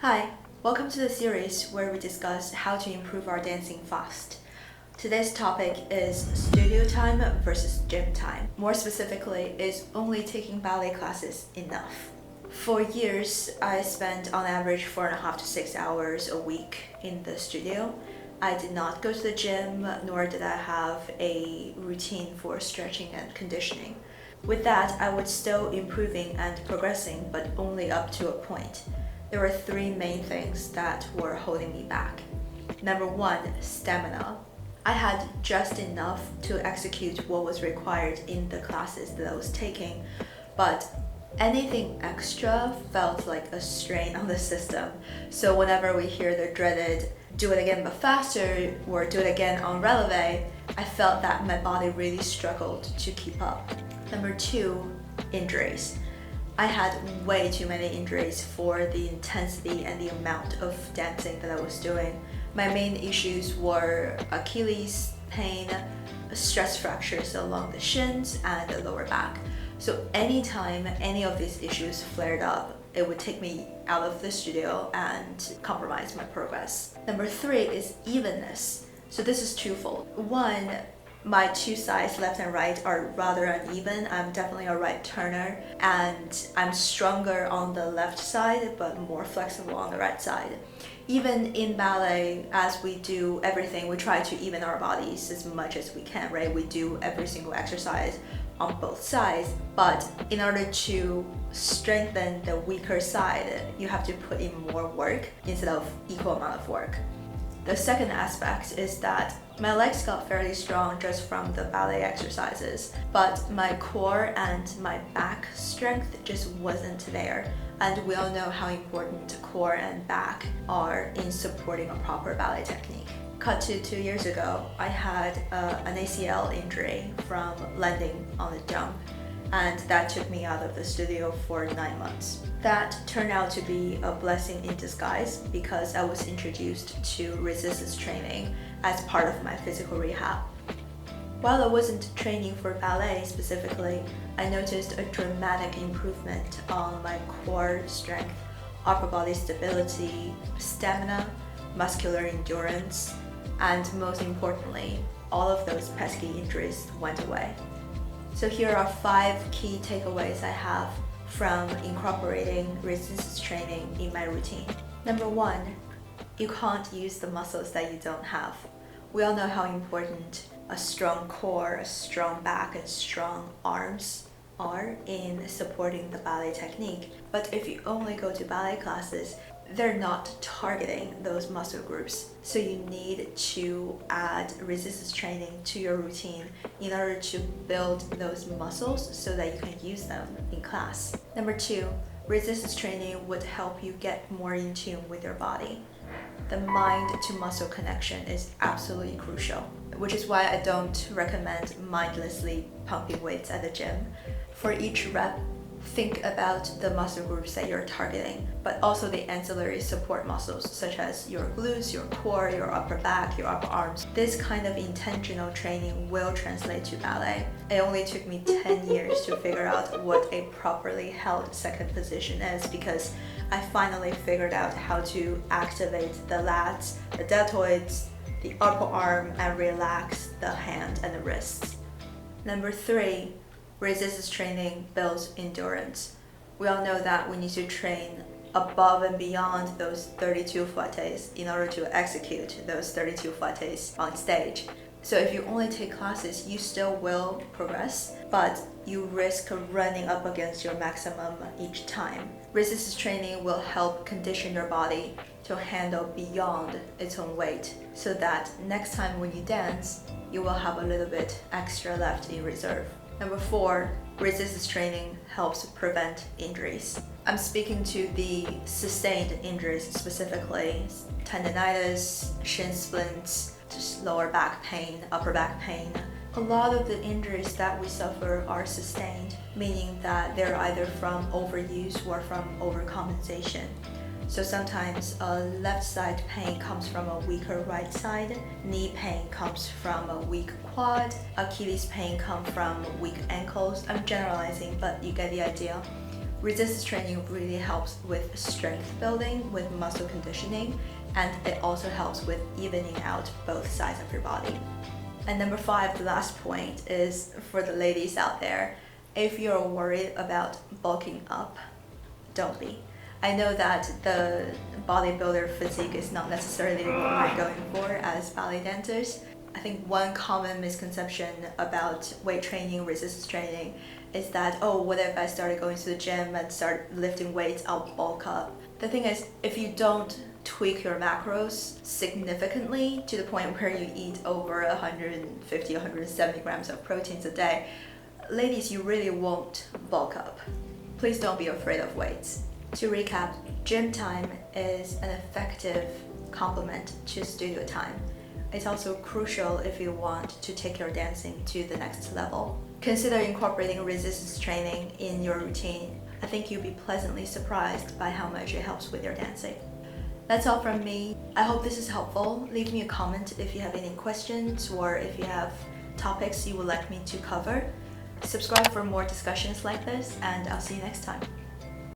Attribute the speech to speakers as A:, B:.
A: Hi, welcome to the series where we discuss how to improve our dancing fast. Today's topic is studio time versus gym time. More specifically, is only taking ballet classes enough? For years, I spent on average 4.5 to 6 hours a week in the studio. I did not go to the gym, nor did I have a routine for stretching and conditioning. With that, I was still improving and progressing, but only up to a point. There were three main things that were holding me back. Number one, stamina. I had just enough to execute what was required in the classes that I was taking, but anything extra felt like a strain on the system. So whenever we hear the dreaded do it again but faster or do it again on releve, I felt that my body really struggled to keep up. Number two, injuries. I had way too many injuries for the intensity and the amount of dancing that I was doing. My main issues were Achilles pain, stress fractures along the shins, and the lower back. So anytime any of these issues flared up, it would take me out of the studio and compromise my progress. Number three is evenness. So this is twofold. One, my two sides, left and right, are rather uneven. I'm definitely a right turner, and I'm stronger on the left side, but more flexible on the right side. Even in ballet, as we do everything, we try to even our bodies as much as we can, right? We do every single exercise on both sides, but in order to strengthen the weaker side, you have to put in more work instead of equal amount of work. The second aspect is that my legs got fairly strong just from the ballet exercises, but my core and my back strength just wasn't there. And we all know how important core and back are in supporting a proper ballet technique. Cut to 2 years ago, I had an ACL injury from landing on a jump, and that took me out of the studio for 9 months. That turned out to be a blessing in disguise because I was introduced to resistance training as part of my physical rehab. While I wasn't training for ballet specifically, I noticed a dramatic improvement on my core strength, upper body stability, stamina, muscular endurance, and most importantly, all of those pesky injuries went away. So here are 5 key takeaways I have from incorporating resistance training in my routine. Number one, you can't use the muscles that you don't have. We all know how important a strong core, a strong back, and strong arms are in supporting the ballet technique. But if you only go to ballet classes, they're not targeting those muscle groups. So you need to add resistance training to your routine in order to build those muscles so that you can use them in class. Number two, resistance training would help you get more in tune with your body. The mind to muscle connection is absolutely crucial, which is why I don't recommend mindlessly pumping weights at the gym. For each rep, think about the muscle groups that you're targeting, but also the ancillary support muscles such as your glutes, your core, your upper back, your upper arms. This kind of intentional training will translate to ballet. It only took me 10 years to figure out what a properly held second position is because I finally figured out how to activate the lats, the deltoids, the upper arm, and relax the hand and the wrists. Number three, resistance training builds endurance. We all know that we need to train above and beyond those 32 flattes in order to execute those 32 flattes on stage. So if you only take classes, you still will progress, but you risk running up against your maximum each time. Resistance training will help condition your body to handle beyond its own weight so that next time when you dance, you will have a little bit extra left in reserve. Number four, resistance training helps prevent injuries. I'm speaking to the sustained injuries specifically, tendinitis, shin splints, just lower back pain, upper back pain. A lot of the injuries that we suffer are sustained, meaning that they're either from overuse or from overcompensation. So sometimes left side pain comes from a weaker right side, knee pain comes from a weak quad, Achilles pain comes from weak ankles. I'm generalizing, but you get the idea. Resistance training really helps with strength building, with muscle conditioning, and it also helps with evening out both sides of your body. And number 5, the last point, is for the ladies out there. If you're worried about bulking up, don't be. I know that the bodybuilder physique is not necessarily what we're going for as ballet dancers. I think one common misconception about weight training, resistance training, is that, oh, what if I started going to the gym and start lifting weights, I'll bulk up. The thing is, if you don't tweak your macros significantly to the point where you eat over 150, 170 grams of proteins a day, ladies, you really won't bulk up. Please don't be afraid of weights. To recap, gym time is an effective complement to studio time. It's also crucial if you want to take your dancing to the next level. Consider incorporating resistance training in your routine. I think you'll be pleasantly surprised by how much it helps with your dancing. That's all from me. I hope this is helpful. Leave me a comment if you have any questions or if you have topics you would like me to cover. Subscribe for more discussions like this, and I'll see you next time.